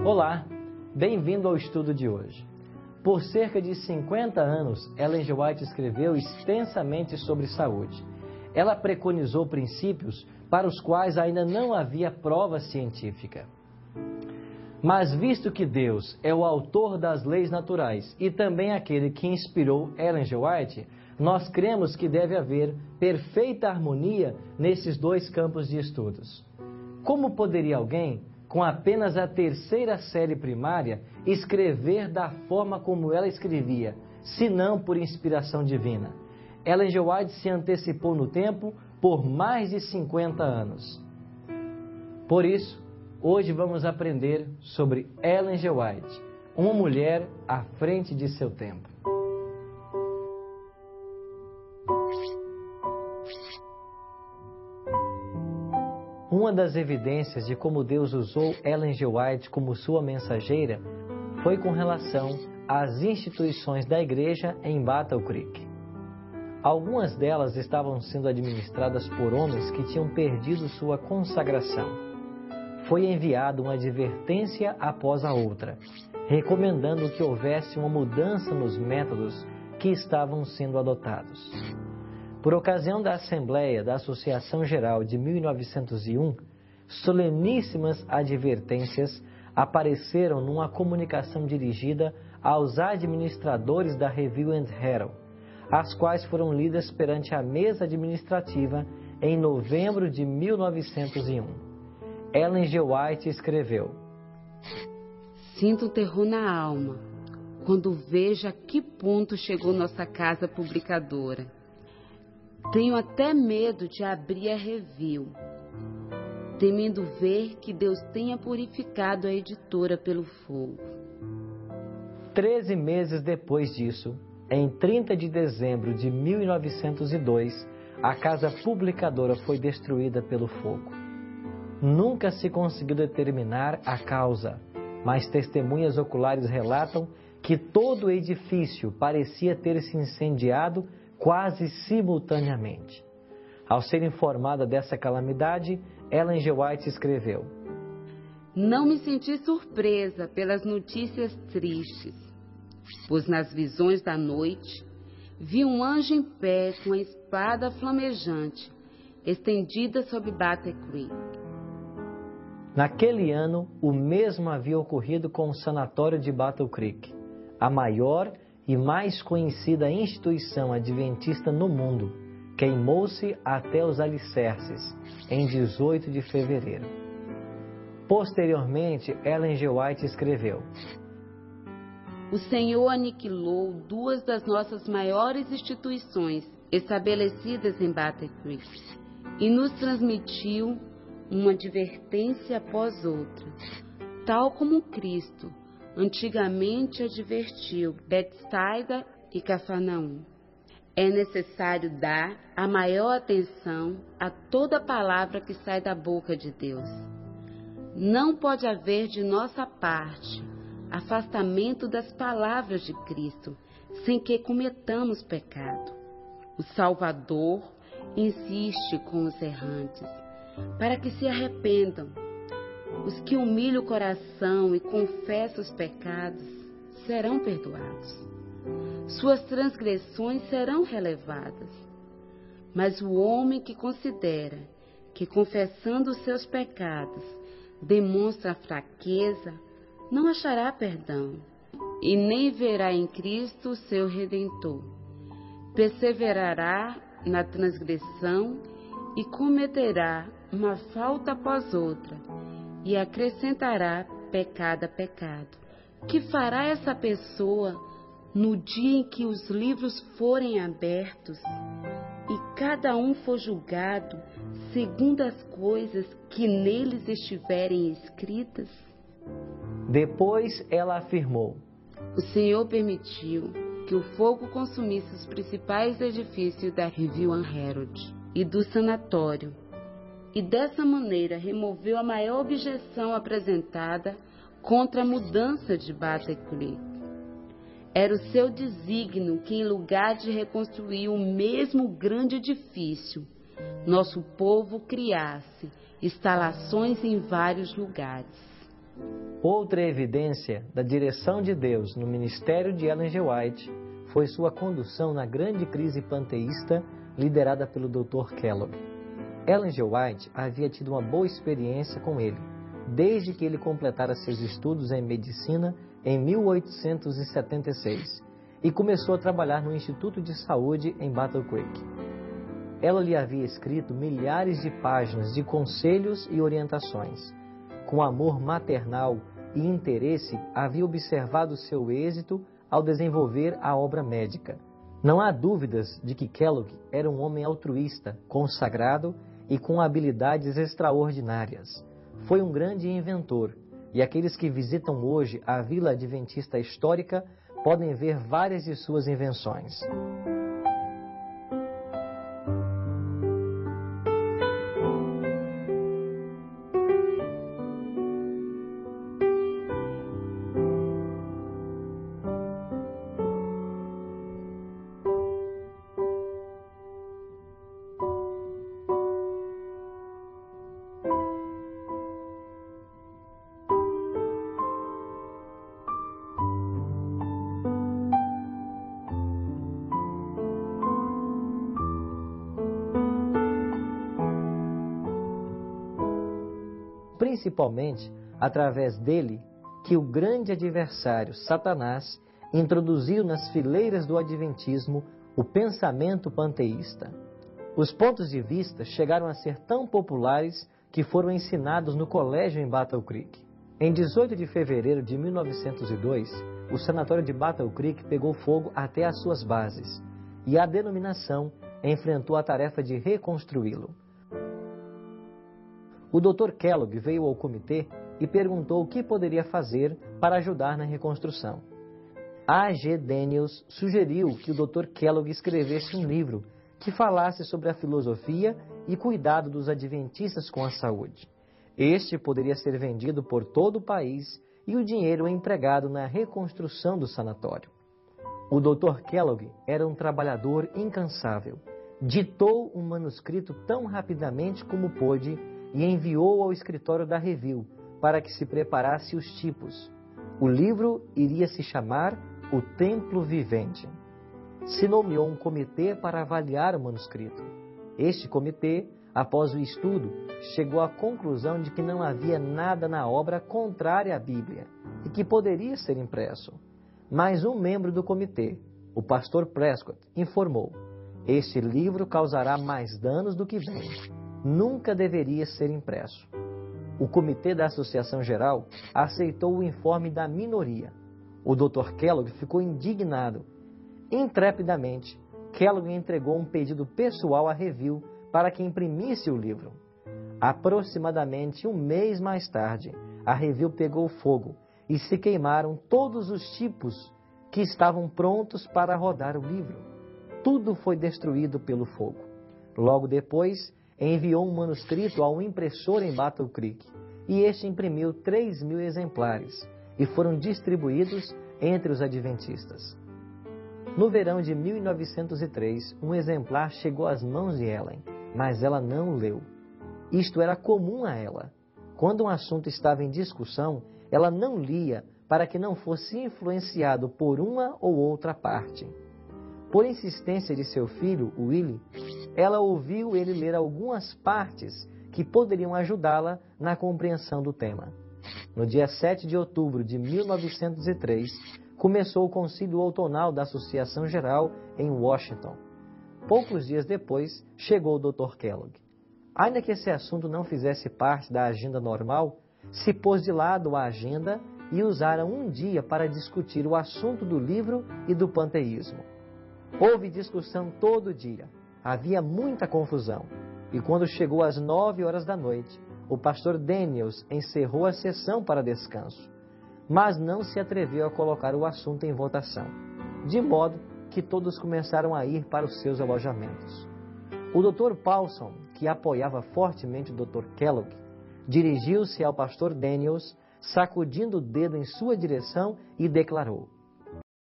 Olá, bem-vindo ao estudo de hoje. Por cerca de 50 anos, Ellen G. White escreveu extensamente sobre saúde. Ela preconizou princípios para os quais ainda não havia prova científica. Mas visto que Deus é o autor das leis naturais e também aquele que inspirou Ellen G. White, nós cremos que deve haver perfeita harmonia nesses dois campos de estudos. Como poderia alguém, com apenas a terceira série primária, escrever da forma como ela escrevia, se não por inspiração divina? Ellen G. White se antecipou no tempo por mais de 50 anos. Por isso, hoje vamos aprender sobre Ellen G. White, uma mulher à frente de seu tempo. Uma das evidências de como Deus usou Ellen G. White como sua mensageira foi com relação às instituições da igreja em Battle Creek. Algumas delas estavam sendo administradas por homens que tinham perdido sua consagração. Foi enviada uma advertência após a outra, recomendando que houvesse uma mudança nos métodos que estavam sendo adotados. Por ocasião da Assembleia da Associação Geral de 1901, soleníssimas advertências apareceram numa comunicação dirigida aos administradores da Review and Herald, as quais foram lidas perante a mesa administrativa em novembro de 1901. Ellen G. White escreveu: Sinto terror na alma quando vejo a que ponto chegou nossa casa publicadora. Tenho até medo de abrir a Review, temendo ver que Deus tenha purificado a editora pelo fogo. 13 meses depois disso, em 30 de dezembro de 1902, a casa publicadora foi destruída pelo fogo. Nunca se conseguiu determinar a causa, mas testemunhas oculares relatam que todo o edifício parecia ter se incendiado quase simultaneamente. Ao ser informada dessa calamidade, Ellen G. White escreveu: Não me senti surpresa pelas notícias tristes, pois nas visões da noite vi um anjo em pé com a espada flamejante estendida sobre Battle Creek. Naquele ano, o mesmo havia ocorrido com o sanatório de Battle Creek, a maior e mais conhecida instituição adventista no mundo. Queimou-se até os alicerces, em 18 de fevereiro. Posteriormente, Ellen G. White escreveu: O Senhor aniquilou duas das nossas maiores instituições estabelecidas em Battle Creek e nos transmitiu uma advertência após outra, tal como Cristo antigamente advertiu Betsaida e Cafarnaum. É necessário dar a maior atenção a toda palavra que sai da boca de Deus. Não pode haver de nossa parte afastamento das palavras de Cristo, sem que cometamos pecado. O Salvador insiste com os errantes, para que se arrependam. Os que humilham o coração e confessam os pecados serão perdoados. Suas transgressões serão relevadas. Mas o homem que considera que, confessando os seus pecados, demonstra fraqueza, não achará perdão e nem verá em Cristo o seu Redentor. Perseverará na transgressão e cometerá uma falta após outra e acrescentará pecado a pecado. Que fará essa pessoa no dia em que os livros forem abertos e cada um for julgado segundo as coisas que neles estiverem escritas? Depois ela afirmou: O Senhor permitiu que o fogo consumisse os principais edifícios da Review and Herald e do sanatório, e dessa maneira removeu a maior objeção apresentada contra a mudança de Battle Creek. Era o seu desígnio que, em lugar de reconstruir o mesmo grande edifício, nosso povo criasse instalações em vários lugares. Outra evidência da direção de Deus no ministério de Ellen G. White foi sua condução na grande crise panteísta liderada pelo Dr. Kellogg. Ellen G. White havia tido uma boa experiência com ele, desde que ele completara seus estudos em medicina em 1876 e começou a trabalhar no Instituto de Saúde em Battle Creek. Ela lhe havia escrito milhares de páginas de conselhos e orientações. Com amor maternal e interesse, havia observado seu êxito ao desenvolver a obra médica. Não há dúvidas de que Kellogg era um homem altruísta, consagrado e com habilidades extraordinárias. Foi um grande inventor, e aqueles que visitam hoje a Vila Adventista Histórica podem ver várias de suas invenções. Principalmente através dele que o grande adversário, Satanás, introduziu nas fileiras do Adventismo o pensamento panteísta. Os pontos de vista chegaram a ser tão populares que foram ensinados no colégio em Battle Creek. Em 18 de fevereiro de 1902, o sanatório de Battle Creek pegou fogo até as suas bases, e a denominação enfrentou a tarefa de reconstruí-lo. O Dr. Kellogg veio ao comitê e perguntou o que poderia fazer para ajudar na reconstrução. A. G. Daniels sugeriu que o Dr. Kellogg escrevesse um livro que falasse sobre a filosofia e cuidado dos adventistas com a saúde. Este poderia ser vendido por todo o país e o dinheiro empregado na reconstrução do sanatório. O Dr. Kellogg era um trabalhador incansável. Ditou um manuscrito tão rapidamente como pôde e enviou ao escritório da Review para que se preparasse os tipos. O livro iria se chamar O Templo Vivente. Se nomeou um comitê para avaliar o manuscrito. Este comitê, após o estudo, chegou à conclusão de que não havia nada na obra contrária à Bíblia e que poderia ser impresso. Mas um membro do comitê, o pastor Prescott, informou: este livro causará mais danos do que bem. Nunca deveria ser impresso. O comitê da Associação Geral aceitou o informe da minoria. O Dr. Kellogg ficou indignado. Intrepidamente, Kellogg entregou um pedido pessoal à Review para que imprimisse o livro. Aproximadamente um mês mais tarde, a Review pegou fogo e se queimaram todos os tipos que estavam prontos para rodar o livro. Tudo foi destruído pelo fogo. Logo depois, enviou um manuscrito a um impressor em Battle Creek, e este imprimiu 3.000 exemplares, e foram distribuídos entre os adventistas. No verão de 1903, um exemplar chegou às mãos de Ellen, mas ela não o leu. Isto era comum a ela. Quando um assunto estava em discussão, ela não lia para que não fosse influenciado por uma ou outra parte. Por insistência de seu filho, Willie, ela ouviu ele ler algumas partes que poderiam ajudá-la na compreensão do tema. No dia 7 de outubro de 1903, começou o Concílio Outonal da Associação Geral em Washington. Poucos dias depois, chegou o Dr. Kellogg. Ainda que esse assunto não fizesse parte da agenda normal, se pôs de lado a agenda e usaram um dia para discutir o assunto do livro e do panteísmo. Houve discussão todo dia. Havia muita confusão. E quando chegou às 9 horas da noite, o pastor Daniels encerrou a sessão para descanso, mas não se atreveu a colocar o assunto em votação, de modo que todos começaram a ir para os seus alojamentos. O Dr. Paulson, que apoiava fortemente o Dr. Kellogg, dirigiu-se ao pastor Daniels, sacudindo o dedo em sua direção e declarou: